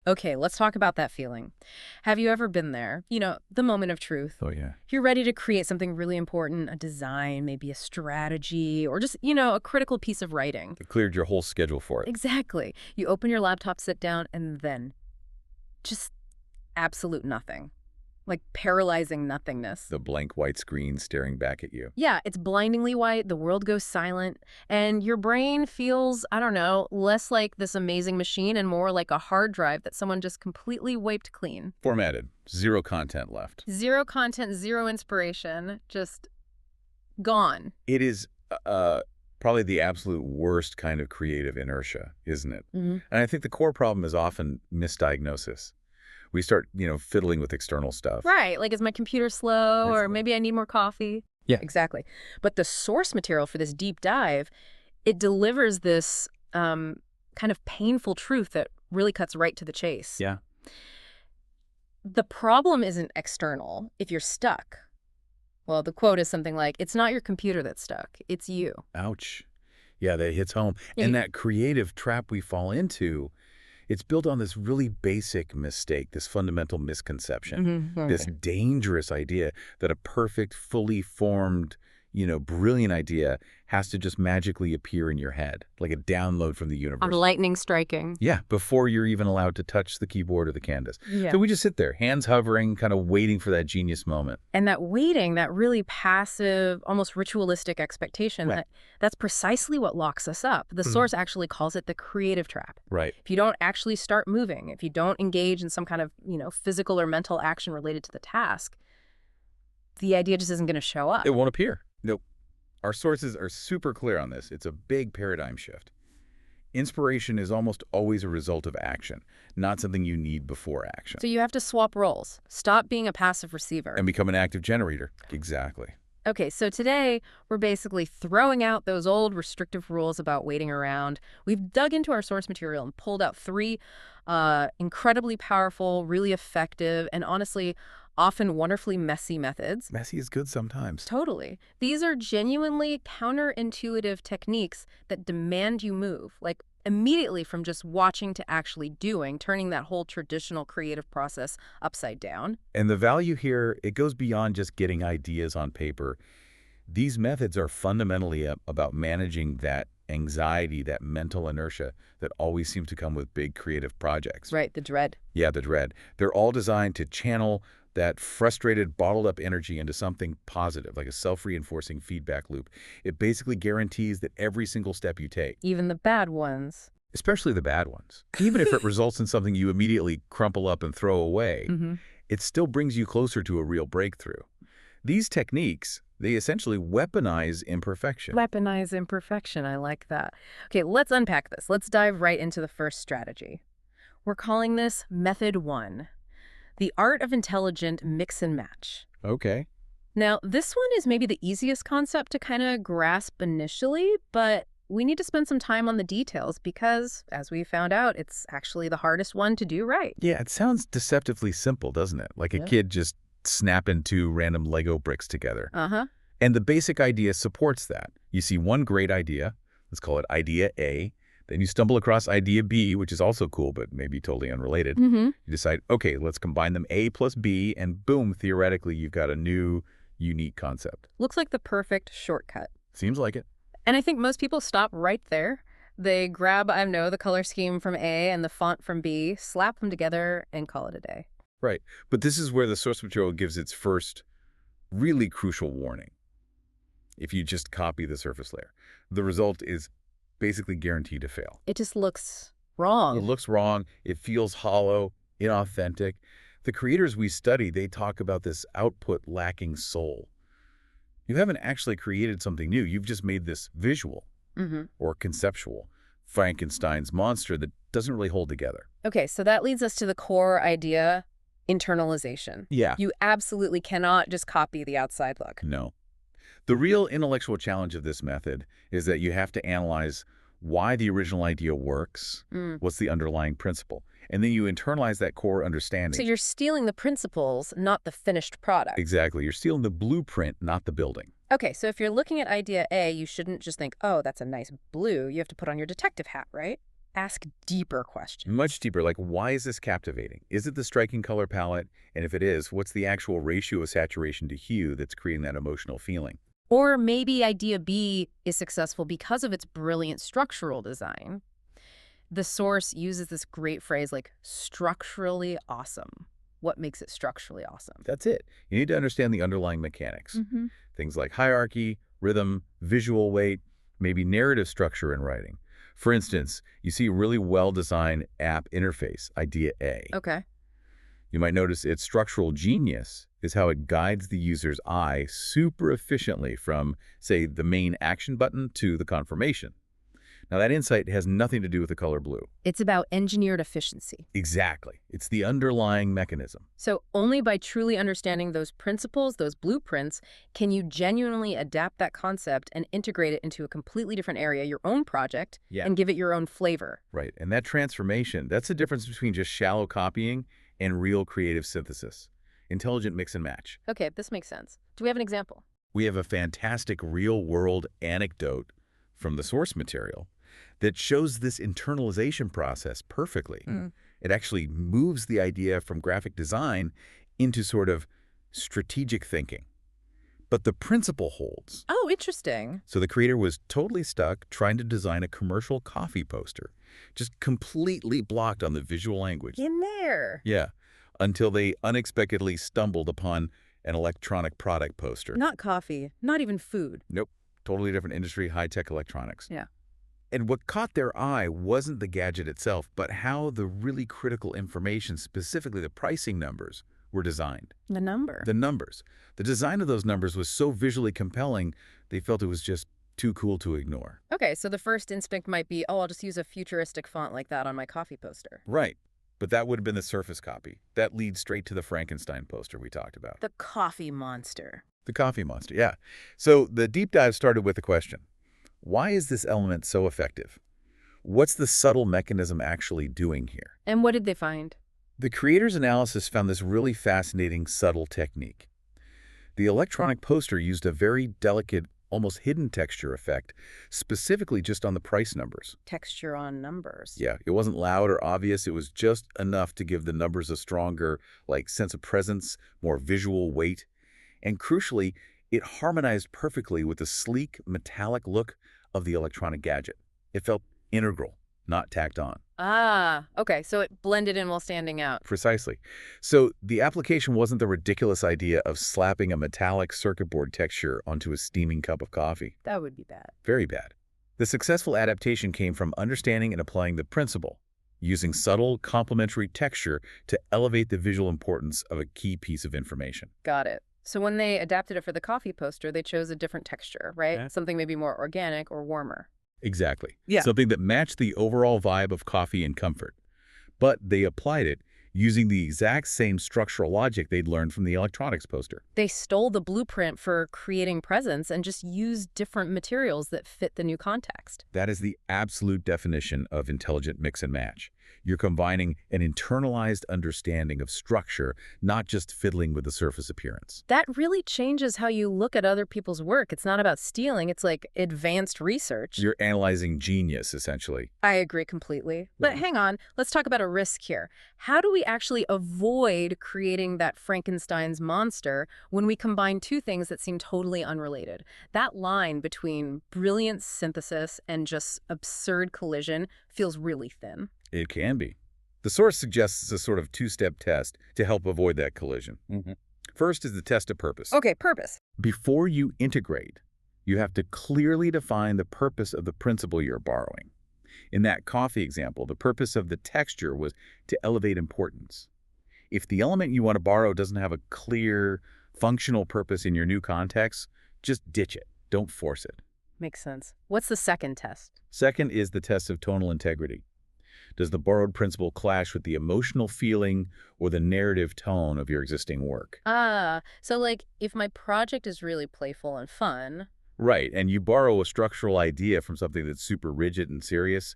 Okay, let's talk about that feeling. Have you ever been there? The moment of truth. Oh, yeah. You're ready to create something really important, a design, maybe a strategy, or just, a critical piece of writing. It cleared your whole schedule for it. Exactly. You open your laptop, sit down, and then just absolute nothing. Like paralyzing nothingness. The blank white screen staring back at you. Yeah, it's blindingly white, the world goes silent, and your brain feels, I don't know, less like this amazing machine and more like a hard drive that someone just completely wiped clean. Formatted. Zero content left. Zero content, zero inspiration, just gone. It is probably the absolute worst kind of creative inertia, isn't it? And I think the core problem is often misdiagnosis. We start, fiddling with external stuff. Right, like is my computer slow or maybe I need more coffee? Yeah. Exactly. But the source material for this deep dive, it delivers this kind of painful truth that really cuts right to the chase. Yeah. The problem isn't external if you're stuck. Well, the quote is something like, it's not your computer that's stuck, it's you. Ouch. Yeah, that hits home. Yeah. And that creative trap we fall into, it's built on this really basic mistake, this fundamental misconception, this dangerous idea that a perfect, fully formed, brilliant idea has to just magically appear in your head, like a download from the universe. On lightning striking. Yeah, before you're even allowed to touch the keyboard or the canvas. Yeah. So we just sit there, hands hovering, kind of waiting for that genius moment. And that waiting, that really passive, almost ritualistic expectation, Right. that's precisely what locks us up. The source actually calls it the creative trap. Right. If you don't actually start moving, if you don't engage in some kind of, physical or mental action related to the task, the idea just isn't going to show up. It won't appear. Nope. Our sources are super clear on this. It's a big paradigm shift. Inspiration is almost always a result of action, not something you need before action. So you have to swap roles. Stop being a passive receiver. And become an active generator. Exactly. Okay, so today we're basically throwing out those old restrictive rules about waiting around. We've dug into our source material and pulled out 3 incredibly powerful, really effective, and honestly, often wonderfully messy methods. Messy is good sometimes. Totally. These are genuinely counterintuitive techniques that demand you move, like immediately from just watching to actually doing, turning that whole traditional creative process upside down. And the value here, it goes beyond just getting ideas on paper. These methods are fundamentally about managing that anxiety, that mental inertia that always seems to come with big creative projects. Right, the dread. Yeah, the dread. They're all designed to channel that frustrated, bottled-up energy into something positive, like a self-reinforcing feedback loop. It basically guarantees that every single step you take, Even the bad ones. especially the bad ones, even if it results in something you immediately crumple up and throw away, it still brings you closer to a real breakthrough. These techniques, they essentially weaponize imperfection. Weaponize imperfection. I like that. Okay, let's unpack this. Let's dive right into the first strategy. We're calling this Method 1, the art of intelligent mix and match. Okay. Now, this one is maybe the easiest concept to kind of grasp initially, but we need to spend some time on the details because, as we found out, it's actually the hardest one to do right. Yeah, it sounds deceptively simple, doesn't it? Like a kid just snapping 2 random Lego bricks together. And the basic idea supports that. You see one great idea, let's call it idea A, then you stumble across idea B, which is also cool, but maybe totally unrelated. You decide, okay, let's combine them A plus B, and boom, theoretically, you've got a new, unique concept. Looks like the perfect shortcut. Seems like it. And I think most people stop right there. They grab, I don't know, the color scheme from A and the font from B, slap them together, and call it a day. Right. But this is where the source material gives its first really crucial warning. If you just copy the surface layer, the result is basically guaranteed to fail. It just looks wrong. It looks wrong. It feels hollow, inauthentic. The creators we study, they talk about this output lacking soul. You haven't actually created something new. You've just made this visual or conceptual Frankenstein's monster that doesn't really hold together. Okay, so that leads us to the core idea, internalization. Yeah. You absolutely cannot just copy the outside look. No. The real intellectual challenge of this method is that you have to analyze why the original idea works, what's the underlying principle, and then you internalize that core understanding. So you're stealing the principles, not the finished product. Exactly. You're stealing the blueprint, not the building. Okay, so if you're looking at idea A, you shouldn't just think, oh, that's a nice blue. You have to put on your detective hat, right? Ask deeper questions. Much deeper, like why is this captivating? Is it the striking color palette? And if it is, what's the actual ratio of saturation to hue that's creating that emotional feeling? Or maybe idea B is successful because of its brilliant structural design. The source uses this great phrase like structurally awesome. What makes it structurally awesome? That's it. You need to understand the underlying mechanics. Things like hierarchy, rhythm, visual weight, maybe narrative structure in writing. For instance, you see a really well-designed app interface, idea A. Okay. You might notice its structural genius is how it guides the user's eye super efficiently from, say, the main action button to the confirmation. Now, that insight has nothing to do with the color blue. It's about engineered efficiency. Exactly. It's the underlying mechanism. So only by truly understanding those principles, those blueprints, can you genuinely adapt that concept and integrate it into a completely different area, your own project, and give it your own flavor. Right. And that transformation, that's the difference between just shallow copying and real creative synthesis. Intelligent mix and match. Okay, this makes sense. Do we have an example? We have a fantastic real-world anecdote from the source material that shows this internalization process perfectly. It actually moves the idea from graphic design into sort of strategic thinking. But the principle holds. Oh, interesting. So the creator was totally stuck trying to design a commercial coffee poster, just completely blocked on the visual language. In there. Yeah, until they unexpectedly stumbled upon an electronic product poster. Not coffee, not even food. Nope, totally different industry, high-tech electronics. Yeah. And what caught their eye wasn't the gadget itself, but how the really critical information, specifically the pricing numbers, were designed. The number. The numbers. The design of those numbers was so visually compelling, they felt it was just too cool to ignore. Okay, so the first instinct might be, oh, I'll just use a futuristic font like that on my coffee poster. Right. But that would have been the surface copy. That leads straight to the Frankenstein poster we talked about. The coffee monster. The coffee monster, yeah. So the deep dive started with the question, why is this element so effective? What's the subtle mechanism actually doing here? And what did they find? The creator's analysis found this really fascinating, subtle technique. The electronic poster used a very delicate, almost hidden texture effect, specifically just on the price numbers. Texture on numbers. Yeah, it wasn't loud or obvious. It was just enough to give the numbers a stronger, sense of presence, more visual weight. And crucially, it harmonized perfectly with the sleek, metallic look of the electronic gadget. It felt integral, not tacked on. Ah, okay, so it blended in while standing out. Precisely. So the application wasn't the ridiculous idea of slapping a metallic circuit board texture onto a steaming cup of coffee. That would be bad. Very bad. The successful adaptation came from understanding and applying the principle, using subtle, complementary texture to elevate the visual importance of a key piece of information. Got it. So when they adapted it for the coffee poster, they chose a different texture, right? Yeah. Something maybe more organic or warmer. Exactly. Yeah. Something that matched the overall vibe of coffee and comfort. But they applied it using the exact same structural logic they'd learned from the electronics poster. They stole the blueprint for creating presence and just used different materials that fit the new context. That is the absolute definition of intelligent mix and match. You're combining an internalized understanding of structure, not just fiddling with the surface appearance. That really changes how you look at other people's work. It's not about stealing. It's like advanced research. You're analyzing genius, essentially. I agree completely. But hang on, let's talk about a risk here. How do we actually avoid creating that Frankenstein's monster when we combine two things that seem totally unrelated? That line between brilliant synthesis and just absurd collision feels really thin. It can be. The source suggests a sort of two-step test to help avoid that collision. First is the test of purpose. Okay, purpose. Before you integrate, you have to clearly define the purpose of the principle you're borrowing. In that coffee example, the purpose of the texture was to elevate importance. If the element you want to borrow doesn't have a clear, functional purpose in your new context, just ditch it. Don't force it. Makes sense. What's the second test? Second is the test of tonal integrity. Does the borrowed principle clash with the emotional feeling or the narrative tone of your existing work? So like if my project is really playful and fun. Right, and you borrow a structural idea from something that's super rigid and serious,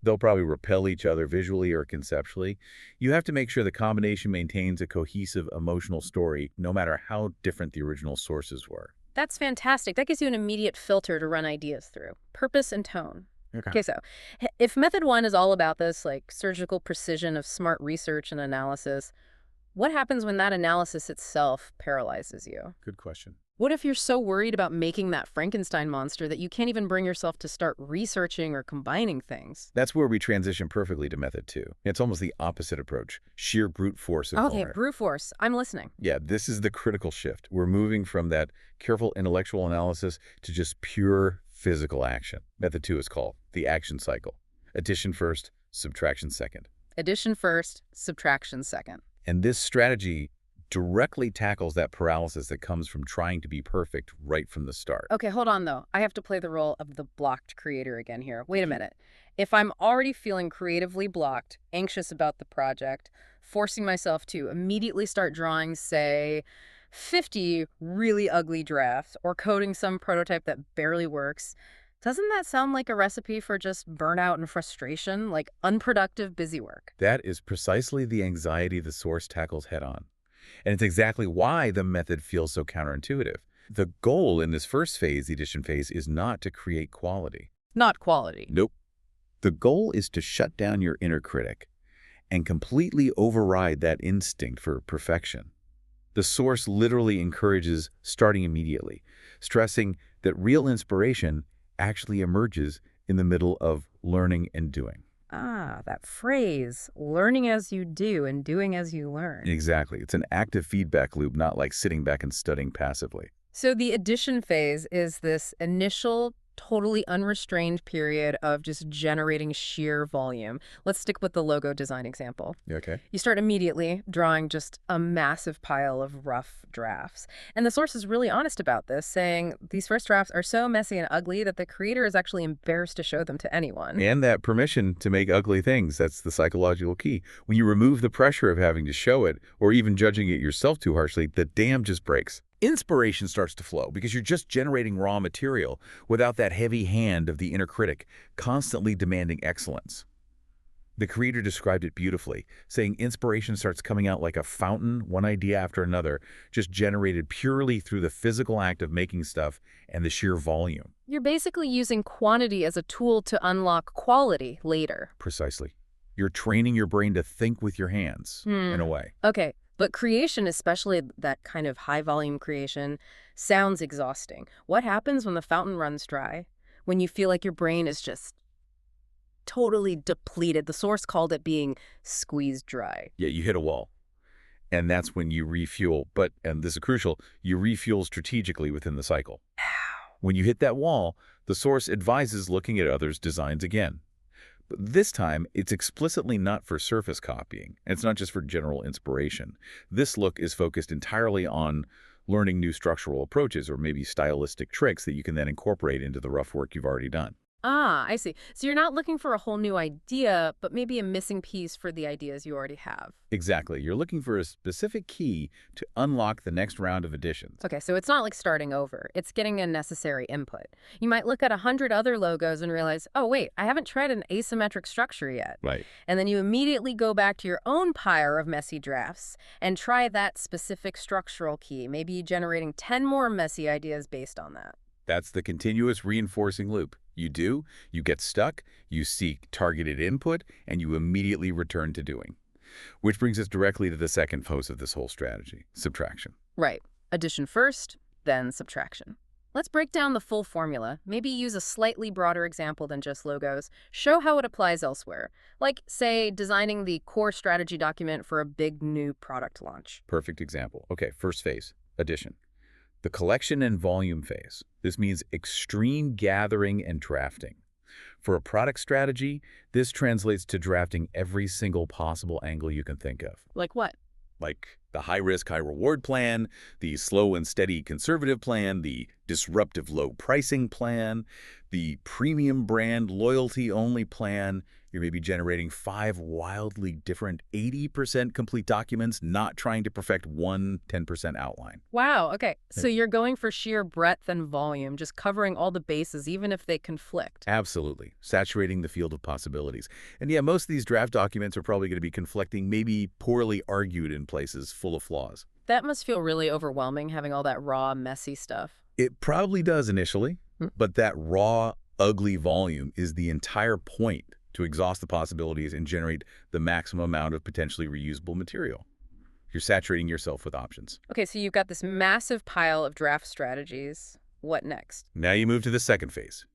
they'll probably repel each other visually or conceptually. You have to make sure the combination maintains a cohesive emotional story, no matter how different the original sources were. That's fantastic. That gives you an immediate filter to run ideas through. Purpose and tone. Okay. Okay, so if method one is all about this, like, surgical precision of smart research and analysis, what happens when that analysis itself paralyzes you? Good question. What if you're so worried about making that Frankenstein monster that you can't even bring yourself to start researching or combining things? That's where we transition perfectly to method two. It's almost the opposite approach, sheer brute force of Okay, vulnerability. brute force. I'm listening. Yeah, this is the critical shift. We're moving from that careful intellectual analysis to just pure physical action. Method two is called the action cycle. Addition first, subtraction second. Addition first, subtraction second. And this strategy directly tackles that paralysis that comes from trying to be perfect right from the start. Okay, hold on though. I have to play the role of the blocked creator again here. Wait a minute. If I'm already feeling creatively blocked, anxious about the project, forcing myself to immediately start drawing, say, 50 really ugly drafts or coding some prototype that barely works, doesn't that sound like a recipe for just burnout and frustration, like unproductive busy work? That is precisely the anxiety the source tackles head on. And it's exactly why the method feels so counterintuitive. The goal in this first phase, the addition phase, is not to create quality. Not quality. Nope. The goal is to shut down your inner critic and completely override that instinct for perfection. The source literally encourages starting immediately, stressing that real inspiration actually emerges in the middle of learning and doing. Ah, that phrase, learning as you do and doing as you learn. Exactly. It's an active feedback loop, not like sitting back and studying passively. So the addition phase is this initial, totally unrestrained period of just generating sheer volume. Let's stick with the logo design example. You okay? You start immediately drawing just a massive pile of rough drafts. And the source is really honest about this, saying these first drafts are so messy and ugly that the creator is actually embarrassed to show them to anyone. And that permission to make ugly things, that's the psychological key. When you remove the pressure of having to show it, or even judging it yourself too harshly, the dam just breaks. Inspiration starts to flow because you're just generating raw material without that heavy hand of the inner critic constantly demanding excellence. The creator described it beautifully, saying inspiration starts coming out like a fountain, one idea after another, just generated purely through the physical act of making stuff and the sheer volume. You're basically using quantity as a tool to unlock quality later. Precisely. You're training your brain to think with your hands, in a way. Okay, but creation, especially that kind of high-volume creation, sounds exhausting. What happens when the fountain runs dry? When you feel like your brain is just totally depleted? The source called it being squeezed dry. Yeah, you hit a wall. And that's when you refuel. But, and this is crucial, you refuel strategically within the cycle. When you hit that wall, the source advises looking at others' designs again. But this time, it's explicitly not for surface copying, and it's not just for general inspiration. This look is focused entirely on learning new structural approaches or maybe stylistic tricks that you can then incorporate into the rough work you've already done. Ah, I see. So you're not looking for a whole new idea, but maybe a missing piece for the ideas you already have. Exactly. You're looking for a specific key to unlock the next round of additions. Okay, so it's not like starting over. It's getting a necessary input. You might look at 100 other logos and realize, oh, wait, I haven't tried an asymmetric structure yet. Right. And then you immediately go back to your own pile of messy drafts and try that specific structural key, maybe generating 10 more messy ideas based on that. That's the continuous reinforcing loop. You do, you get stuck, you seek targeted input, and you immediately return to doing. Which brings us directly to the second phase of this whole strategy, subtraction. Right. Addition first, then subtraction. Let's break down the full formula, maybe use a slightly broader example than just logos, show how it applies elsewhere, like, say, designing the core strategy document for a big new product launch. Perfect example. Okay, first phase, addition. The collection and volume phase. This means extreme gathering and drafting. For a product strategy, this translates to drafting every single possible angle you can think of. Like what? Like the high-risk, high-reward plan, the slow and steady conservative plan, the disruptive low pricing plan, the premium brand loyalty-only plan. You're maybe generating 5 wildly different 80% complete documents, not trying to perfect one 10% outline. Wow, okay. So you're going for sheer breadth and volume, just covering all the bases, even if they conflict. Absolutely. Saturating the field of possibilities. And yeah, most of these draft documents are probably going to be conflicting, maybe poorly argued in places full of flaws. That must feel really overwhelming, having all that raw, messy stuff. It probably does initially, but that raw, ugly volume is the entire point, to exhaust the possibilities and generate the maximum amount of potentially reusable material. You're saturating yourself with options. Okay, so you've got this massive pile of draft strategies. What next? Now you move to the second phase,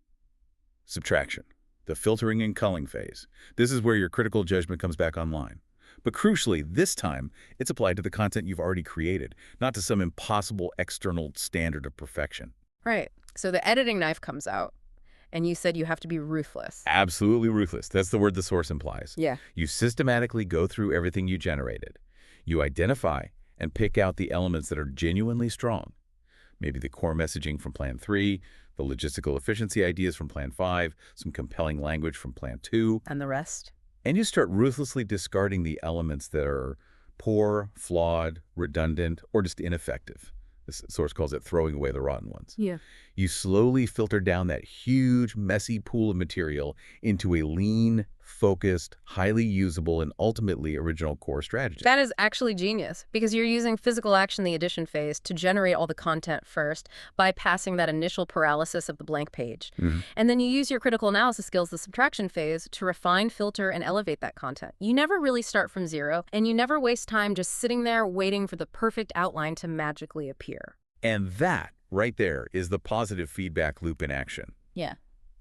subtraction, the filtering and culling phase. This is where your critical judgment comes back online. But crucially, this time, it's applied to the content you've already created, not to some impossible external standard of perfection. Right. So the editing knife comes out, and you said you have to be ruthless. Absolutely ruthless. That's the word the source implies. Yeah. You systematically go through everything you generated. You identify and pick out the elements that are genuinely strong. Maybe the core messaging from Plan 3, the logistical efficiency ideas from Plan 5, some compelling language from Plan 2. And the rest? And you start ruthlessly discarding the elements that are poor, flawed, redundant, or just ineffective. This source calls it throwing away the rotten ones. Yeah. You slowly filter down that huge, messy pool of material into a lean, focused, highly usable, and ultimately original core strategy. That is actually genius, because you're using physical action, the addition phase, to generate all the content first, bypassing that initial paralysis of the blank page. And then you use your critical analysis skills, the subtraction phase, to refine, filter, and elevate that content. You never really start from zero, and you never waste time just sitting there waiting for the perfect outline to magically appear. And that, right there, is the positive feedback loop in action. Yeah.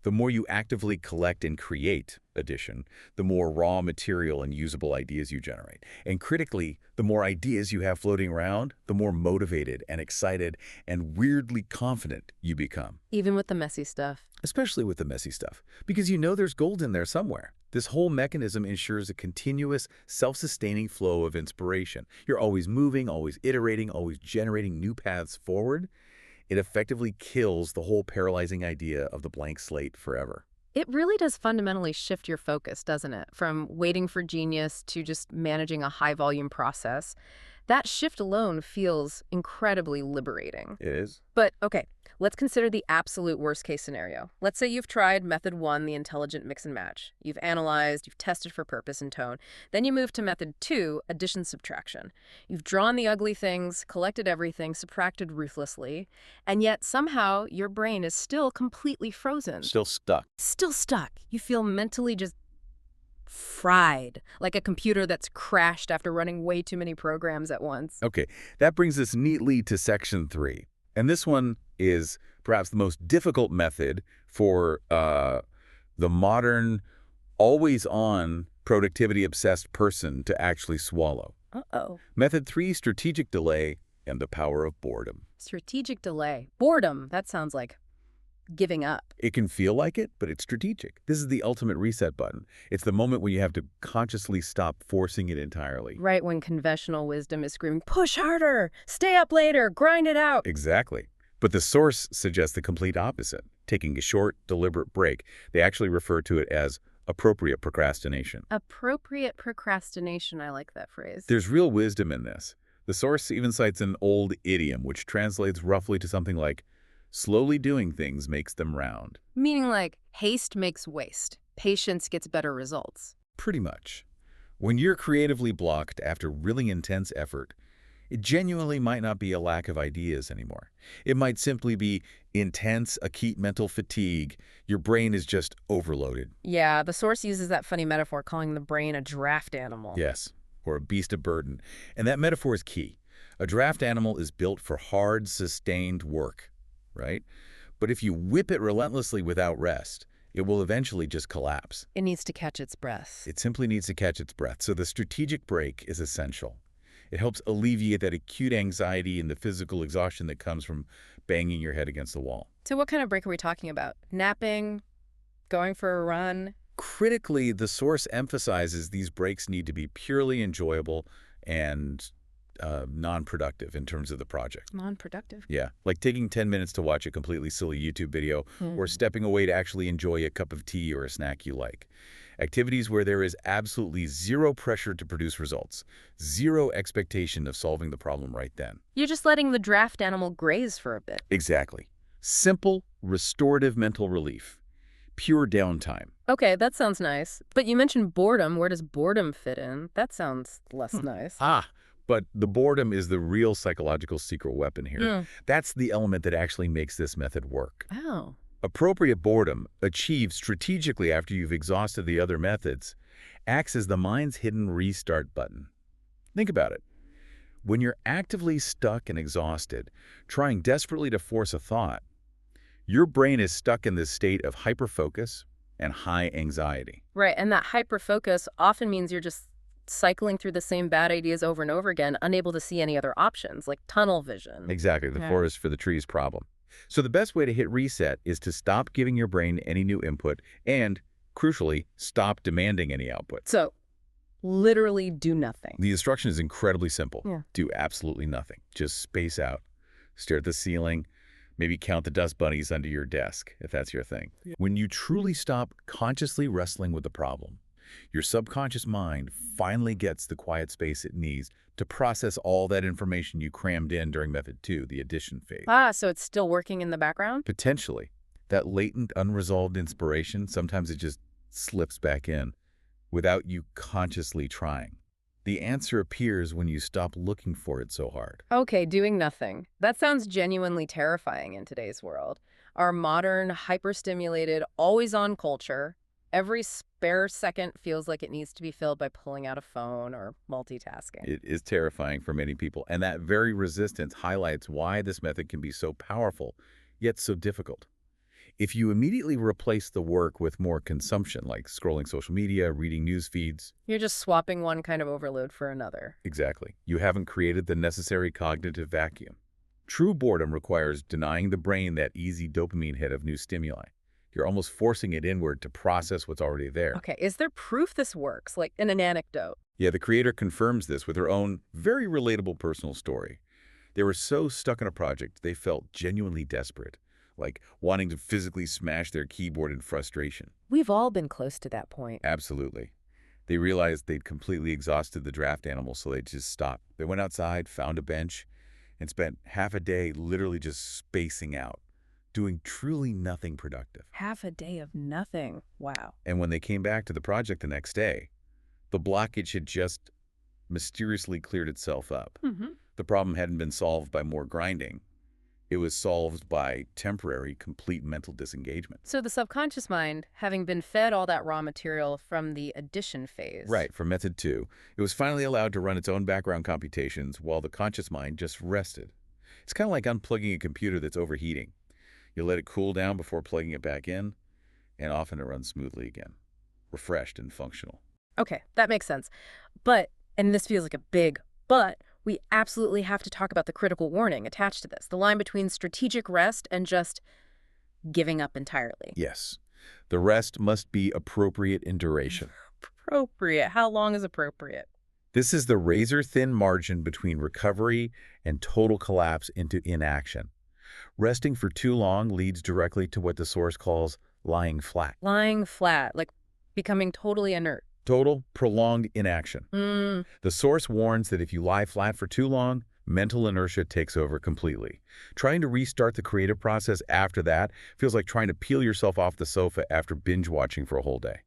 The more you actively collect and create addition, the more raw material and usable ideas you generate. And critically, the more ideas you have floating around, the more motivated and excited and weirdly confident you become. Even with the messy stuff. Especially with the messy stuff, because you know there's gold in there somewhere. This whole mechanism ensures a continuous, self-sustaining flow of inspiration. You're always moving, always iterating, always generating new paths forward. It effectively kills the whole paralyzing idea of the blank slate forever. It really does fundamentally shift your focus, doesn't it? From waiting for genius to just managing a high-volume process. That shift alone feels incredibly liberating. It is. But, okay, let's consider the absolute worst-case scenario. Let's say you've tried Method 1, the intelligent mix and match. You've analyzed, you've tested for purpose and tone. Then you move to Method 2, addition-subtraction. You've drawn the ugly things, collected everything, subtracted ruthlessly, and yet somehow your brain is still completely frozen. Still stuck. Still stuck. You feel mentally just fried, like a computer that's crashed after running way too many programs at once. Okay, that brings us neatly to Section 3. And this one is perhaps the most difficult method for the modern, always-on, productivity-obsessed person to actually swallow. Uh-oh. Method 3, strategic delay and the power of boredom. Strategic delay. Boredom. That sounds like giving up. It can feel like it, but it's strategic. This is the ultimate reset button. It's the moment when you have to consciously stop forcing it entirely. Right when conventional wisdom is screaming, push harder, stay up later, grind it out. Exactly. But the source suggests the complete opposite, taking a short, deliberate break. They actually refer to it as appropriate procrastination. Appropriate procrastination. I like that phrase. There's real wisdom in this. The source even cites an old idiom, which translates roughly to something like, slowly doing things makes them round. Meaning like, haste makes waste. Patience gets better results. Pretty much. When you're creatively blocked after really intense effort, it genuinely might not be a lack of ideas anymore. It might simply be intense, acute mental fatigue. Your brain is just overloaded. Yeah, the source uses that funny metaphor, calling the brain a draft animal. Yes, or a beast of burden. And that metaphor is key. A draft animal is built for hard, sustained work, right? But if you whip it relentlessly without rest, it will eventually just collapse. It needs to catch its breath. It simply needs to catch its breath. So the strategic break is essential. It helps alleviate that acute anxiety and the physical exhaustion that comes from banging your head against the wall. So what kind of break are we talking about? Napping? Going for a run? Critically, the source emphasizes these breaks need to be purely enjoyable and non-productive in terms of the project. Non-productive? Yeah, like taking 10 minutes to watch a completely silly YouTube video or stepping away to actually enjoy a cup of tea or a snack you like. Activities where there is absolutely zero pressure to produce results, zero expectation of solving the problem right then. You're just letting the draft animal graze for a bit. Exactly. Simple, restorative mental relief. Pure downtime. Okay, that sounds nice. But you mentioned boredom. Where does boredom fit in? That sounds less nice. But the boredom is the real psychological secret weapon here. That's the element that actually makes this method work. Oh. Appropriate boredom, achieved strategically after you've exhausted the other methods, acts as the mind's hidden restart button. Think about it. When you're actively stuck and exhausted, trying desperately to force a thought, your brain is stuck in this state of hyperfocus and high anxiety. Right, and that hyperfocus often means you're just cycling through the same bad ideas over and over again, unable to see any other options, like tunnel vision. Exactly, the forest for the trees problem. So the best way to hit reset is to stop giving your brain any new input and, crucially, stop demanding any output. So, literally do nothing. The instruction is incredibly simple. Yeah. Do absolutely nothing. Just space out, stare at the ceiling, maybe count the dust bunnies under your desk, if that's your thing. Yeah. When you truly stop consciously wrestling with the problem, your subconscious mind finally gets the quiet space it needs to process all that information you crammed in during Method 2, the addition phase. So it's still working in the background? Potentially. That latent, unresolved inspiration, sometimes it just slips back in without you consciously trying. The answer appears when you stop looking for it so hard. Okay, doing nothing. That sounds genuinely terrifying in today's world. Our modern, hyperstimulated, always-on culture, every spare second feels like it needs to be filled by pulling out a phone or multitasking. It is terrifying for many people, and that very resistance highlights why this method can be so powerful, yet so difficult. If you immediately replace the work with more consumption, like scrolling social media, reading news feeds... You're just swapping one kind of overload for another. Exactly. You haven't created the necessary cognitive vacuum. True boredom requires denying the brain that easy dopamine hit of new stimuli. You're almost forcing it inward to process what's already there. Okay, is there proof this works, like in an anecdote? Yeah, the creator confirms this with her own very relatable personal story. They were so stuck in a project, they felt genuinely desperate, like wanting to physically smash their keyboard in frustration. We've all been close to that point. Absolutely. They realized they'd completely exhausted the draft animal, so they just stopped. They went outside, found a bench, and spent half a day literally just spacing out, doing truly nothing productive. Half a day of nothing. Wow. And when they came back to the project the next day, the blockage had just mysteriously cleared itself up. The problem hadn't been solved by more grinding. It was solved by temporary, complete mental disengagement. So the subconscious mind, having been fed all that raw material from the addition phase. Right, from Method 2, it was finally allowed to run its own background computations while the conscious mind just rested. It's kind of like unplugging a computer that's overheating. You let it cool down before plugging it back in, and often it runs smoothly again, refreshed and functional. Okay, that makes sense. But, and this feels like a big but, we absolutely have to talk about the critical warning attached to this, the line between strategic rest and just giving up entirely. Yes. The rest must be appropriate in duration. Appropriate. How long is appropriate? This is the razor-thin margin between recovery and total collapse into inaction. Resting for too long leads directly to what the source calls lying flat. Lying flat, like becoming totally inert. Total, prolonged inaction. The source warns that if you lie flat for too long, mental inertia takes over completely. Trying to restart the creative process after that feels like trying to peel yourself off the sofa after binge-watching for a whole day.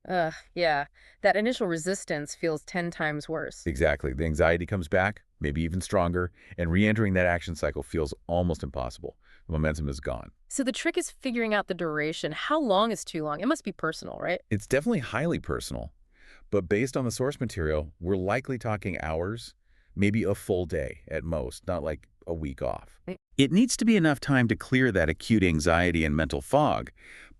Yeah. That initial resistance feels 10 times worse. Exactly. The anxiety comes back, maybe even stronger, and re-entering that action cycle feels almost impossible. The momentum is gone. So the trick is figuring out the duration. How long is too long? It must be personal, right? It's definitely highly personal. But based on the source material, we're likely talking hours, maybe a full day at most, not like a week off. It needs to be enough time to clear that acute anxiety and mental fog,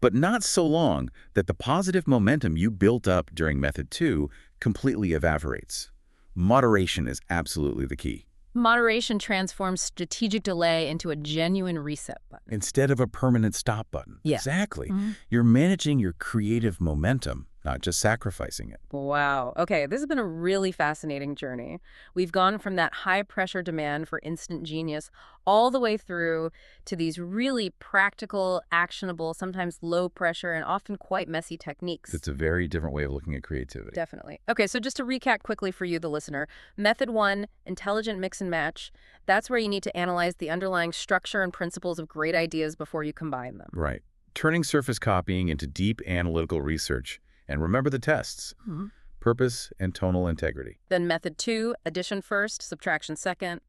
but not so long that the positive momentum you built up during Method 2 completely evaporates. Moderation is absolutely the key. Moderation transforms strategic delay into a genuine reset button. Instead of a permanent stop button. Yeah. Exactly. You're managing your creative momentum, not just sacrificing it. Wow. Okay, this has been a really fascinating journey. We've gone from that high-pressure demand for instant genius all the way through to these really practical, actionable, sometimes low-pressure, and often quite messy techniques. It's a very different way of looking at creativity. Definitely. Okay, so just to recap quickly for you, the listener, Method 1, intelligent mix and match. That's where you need to analyze the underlying structure and principles of great ideas before you combine them. Right. Turning surface copying into deep analytical research. And remember the tests, purpose and tonal integrity. Then Method 2, addition first, subtraction second.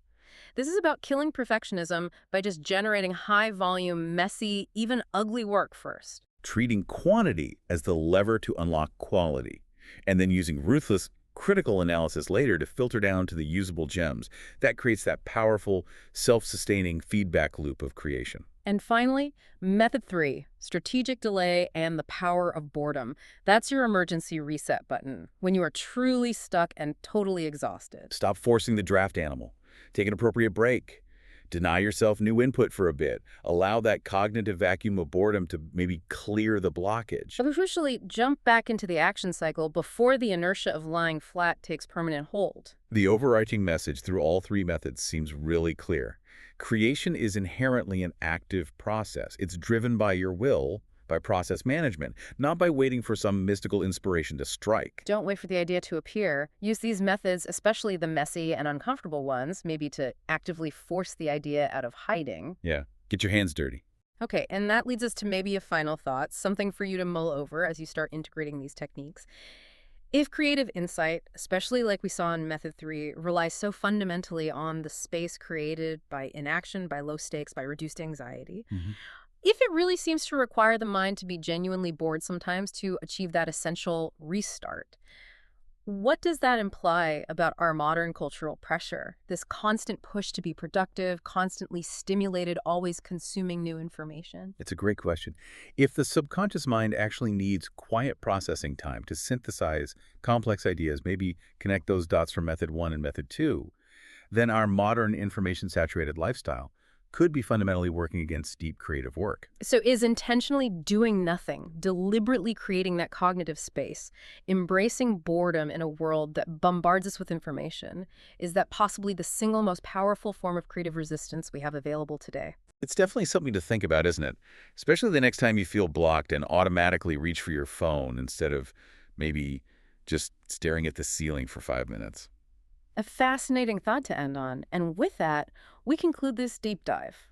This is about killing perfectionism by just generating high-volume, messy, even ugly work first. Treating quantity as the lever to unlock quality, and then using ruthless, critical analysis later to filter down to the usable gems. That creates that powerful, self-sustaining feedback loop of creation. And finally, method 3, strategic delay and the power of boredom. That's your emergency reset button when you are truly stuck and totally exhausted. Stop forcing the draft animal. Take an appropriate break. Deny yourself new input for a bit. Allow that cognitive vacuum of boredom to maybe clear the blockage. But crucially, jump back into the action cycle before the inertia of lying flat takes permanent hold. The overarching message through all three methods seems really clear. Creation is inherently an active process. It's driven by your will, by process management, not by waiting for some mystical inspiration to strike. Don't wait for the idea to appear. Use these methods, especially the messy and uncomfortable ones, maybe to actively force the idea out of hiding. Yeah, get your hands dirty. Okay, and that leads us to maybe a final thought, something for you to mull over as you start integrating these techniques. If creative insight, especially like we saw in Method 3, relies so fundamentally on the space created by inaction, by low stakes, by reduced anxiety, if it really seems to require the mind to be genuinely bored sometimes to achieve that essential restart, what does that imply about our modern cultural pressure? This constant push to be productive, constantly stimulated, always consuming new information? It's a great question. If the subconscious mind actually needs quiet processing time to synthesize complex ideas, maybe connect those dots from Method 1 and Method 2, then our modern information-saturated lifestyle could be fundamentally working against deep creative work. So is intentionally doing nothing, deliberately creating that cognitive space, embracing boredom in a world that bombards us with information, is that possibly the single most powerful form of creative resistance we have available today? It's definitely something to think about, isn't it? Especially the next time you feel blocked and automatically reach for your phone instead of maybe just staring at the ceiling for 5 minutes. A fascinating thought to end on. And with that, we conclude this deep dive.